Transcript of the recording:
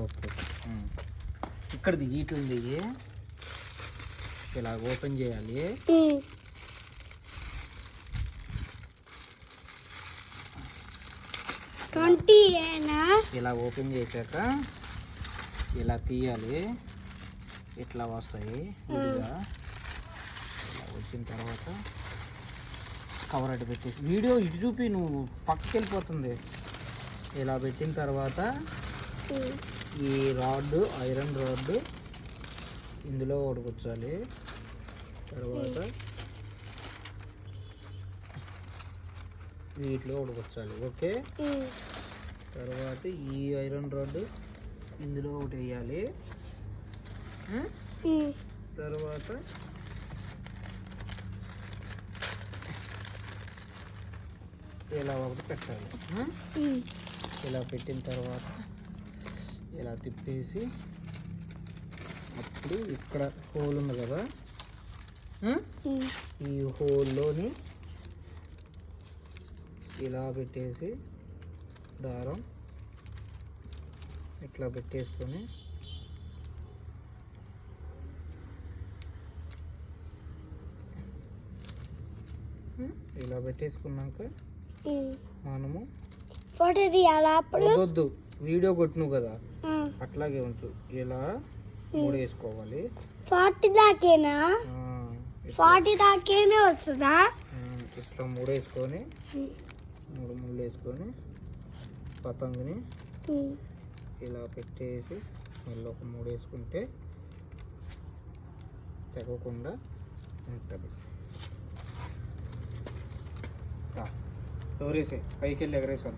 Okay. ఇక్కడది ఈటుంది ఇలా open చేయాలి. ఇలా ఓపెన్ చేశాక ఇలా తీయాలి. ఇట్లా వస్తాయి విడిగా. ఇలా వచ్చిన తర్వాత కవర్ అడ్డు పెట్టేసి వీడియో ఇటు చూపి, నువ్వు పక్కకి వెళ్ళిపోతుంది. ఇలా పెట్టిన తర్వాత ఈ రాడ్, ఐరన్ రాడ్ ఇందులో ఉడకొచ్చాలి. తర్వాత వీటిలో ఉడకొచ్చాలి. ఓకే. తర్వాత ఈ ఐరన్ రాడ్ ఇందులో ఒకటి వేయాలి. తర్వాత ఇలా ఒకటి పెట్టాలి. ఇలా పెట్టిన తర్వాత ఇలా తిప్పేసి అప్పుడు ఇక్కడ హోల్ ఉంది కదా, ఈ హోల్లోని ఇలా పెట్టేసి దారం ఇట్లా పెట్టేసుకొని ఇలా పెట్టేసుకున్నాక మనము ఫోటో తీయాలా? వద్దు, వీడియో కొట్టినావు కదా అట్లాగే ఉంచు. ఇలా మూడేసుకోవాలి. 40 దాకేనా? 40 దాకేనే వస్తుందా? ఇట్లా మూడేసుకొని 3 ముళ్ళు వేసుకొని పతంగిని ఇలా పెట్టేసి మళ్ళీ ఒక 3 వేసుకుంటే తెగకుండా ఉంటుంది. ఎవరేసే పైకి వెళ్ళి ఎగరేసి వద్దాం.